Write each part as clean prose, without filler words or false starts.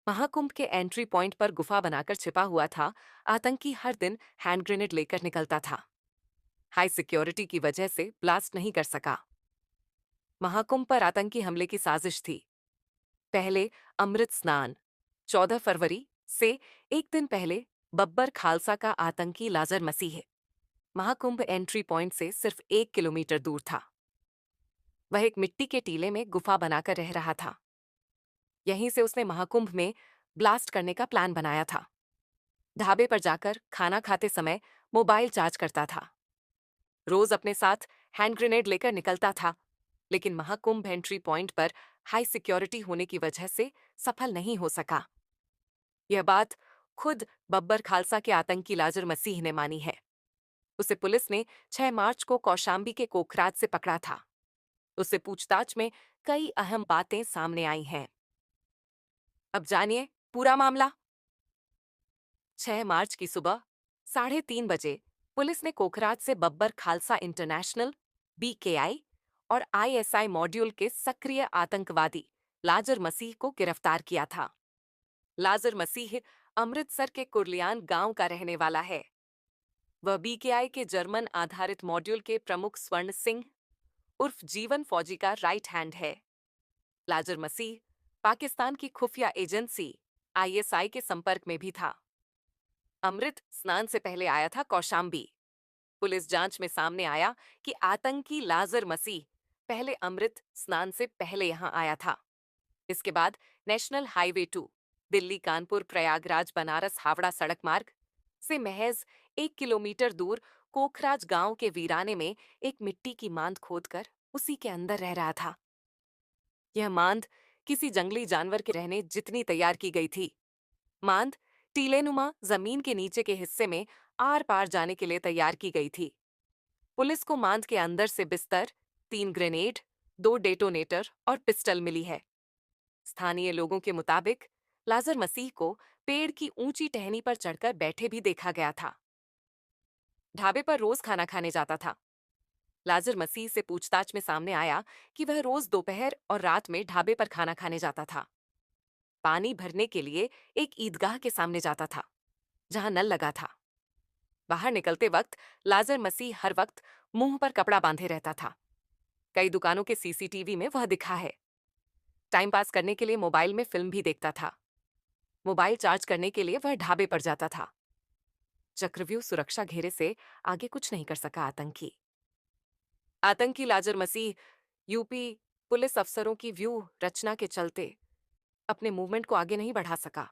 महाकुंभ के entry point पर गुफा बनाकर छिपा हुआ था आतंकी हर दिन हैंड ग्रेनेड लेकर निकलता था। हाई सिक्योरिटी की वजह से ब्लास्ट नहीं कर सका। महाकुंभ पर आतंकी हमले की साजिश थी। पहले अमृत स्नान 14 फरवरी से एक दिन पहले बब्बर खालसा का आतंकी लाजर मसीह महाकुंभ एंट्री पॉइंट से सिर्फ 1 किलोमीटर दूर था। वह एक मिट्टी के टीले में गुफा बनाकर रह रहा था। यहीं से उसने महाकुंभ में ब्लास्ट करने का प्लान बनाया था। ढाबे पर जाकर खाना खाते समय मोबाइल चार्ज करता था। रोज अपने साथ हैंड ग्रेनेड लेकर निकलता था, लेकिन महाकुंभ एंट्री पॉइंट पर हाई सिक्योरिटी होने की वजह से सफल नहीं हो सका। यह बात खुद बब्बर खालसा के आतंकी लाजर मसीह ने मानी है। उसे पुलिस ने 6 मार्च को कौशाम्बी के कोखराज से पकड़ा था। उससे पूछताछ में कई अहम बातें सामने आई हैं। अब जानिए पूरा मामला। 6 मार्च की सुबह 3:30 बजे पुलिस ने कोखराज से बब्बर खालसा इंटरनेशनल (बीकेआई) और आईएसआई मॉड्यूल के सक्रिय आतंकवादी लाजर मसीह को गिरफ्तार किया था। लाजर मसीह अमृतसर के कुर्लियान गांव का रहने वाला है। वह बीकेआई के जर्मन आधारित मॉड्यूल के प्रमुख स्वर्ण सिंह उर्फ जीवन फौजी का राइट हैंड है। लाजर मसीह पाकिस्तान की खुफिया एजेंसी आईएसआई के संपर्क में भी था। अमृत स्नान से पहले आया था कौशाम्बी। पुलिस जांच में सामने आया कि आतंकी लाजर मसीह पहले अमृत स्नान से पहले यहां आया था। इसके बाद नेशनल हाईवे 2 दिल्ली कानपुर प्रयागराज बनारस हावड़ा सड़क मार्ग से महज 1 किलोमीटर दूर कोखराज गांव के वीराने में एक मिट्टी की मांद खोदकर उसी के अंदर रह रहा था। यह मांद किसी जंगली जानवर के रहने जितनी तैयार की गई थी। मांद टीलेनुमा जमीन के नीचे के हिस्से में आर पार जाने के लिए तैयार की गई थी। पुलिस को मांद के अंदर से बिस्तर, 3 ग्रेनेड, 2 डेटोनेटर और पिस्टल मिली है। स्थानीय लोगों के मुताबिक लाजर मसीह को पेड़ की ऊंची टहनी पर चढ़कर बैठे भी देखा गया था। ढाबे पर रोज खाना खाने जाता था। लाजर मसीह से पूछताछ में सामने आया कि वह रोज दोपहर और रात में ढाबे पर खाना खाने जाता था। पानी भरने के लिए एक ईदगाह के सामने जाता था, जहां नल लगा था। बाहर निकलते वक्त लाजर मसीह हर वक्त मुंह पर कपड़ा बांधे रहता था। कई दुकानों के सीसीटीवी में वह दिखा है। टाइम पास करने के लिए मोबाइल में फिल्म भी देखता था। मोबाइल चार्ज करने के लिए वह ढाबे पर जाता था। चक्रव्यूह सुरक्षा घेरे से आगे कुछ नहीं कर सका आतंकी। आतंकी लाजर मसीह यूपी पुलिस अफसरों की व्यूह रचना के चलते अपने मूवमेंट को आगे नहीं बढ़ा सका।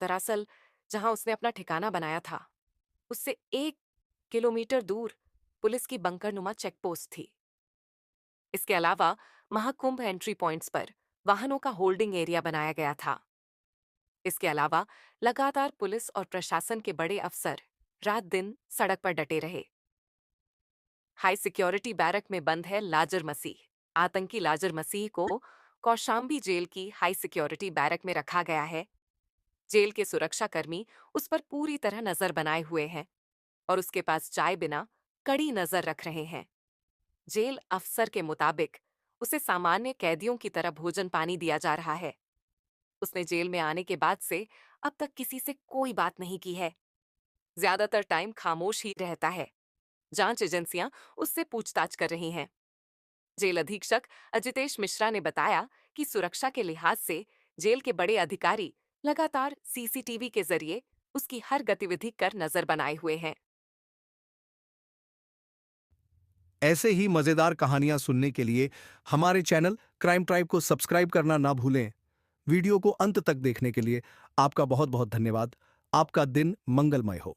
दरअसल जहां उसने अपना ठिकाना बनाया था, उससे 1 किलोमीटर दूर पुलिस की बंकरनुमा चेकपोस्ट थी। इसके अलावा महाकुंभ एंट्री पॉइंट्स पर वाहनों का होल्डिंग एरिया बनाया गया था। इसके अलावा लगातार पुलिस और प्रशासन के बड़े अफसर रात दिन सड़क पर डटे रहे। हाई सिक्योरिटी बैरक में बंद है लाजर मसीह। आतंकी लाजर मसीह को कौशाम्बी जेल की हाई सिक्योरिटी बैरक में रखा गया है। जेल के सुरक्षाकर्मी उस पर पूरी तरह नजर बनाए हुए हैं और उसके पास जाए बिना कड़ी नजर रख रहे हैं। जेल अफसर के मुताबिक उसे सामान्य कैदियों की तरह भोजन पानी दिया जा रहा है। उसने जेल में आने के बाद से अब तक किसी से कोई बात नहीं की है। ज्यादातर टाइम खामोश ही रहता है। जांच एजेंसियां उससे पूछताछ कर रही हैं। जेल अधीक्षक अजितेश मिश्रा ने बताया कि सुरक्षा के लिहाज से जेल के बड़े अधिकारी लगातार सीसीटीवी के जरिए उसकी हर गतिविधि कर नजर बनाए हुए हैं। ऐसे ही मजेदार कहानियां सुनने के लिए हमारे चैनल क्राइम ट्राइब को सब्सक्राइब करना ना भूलें। वीडियो को अंत तक देखने के लिए आपका बहुत बहुत धन्यवाद। आपका दिन मंगलमय हो।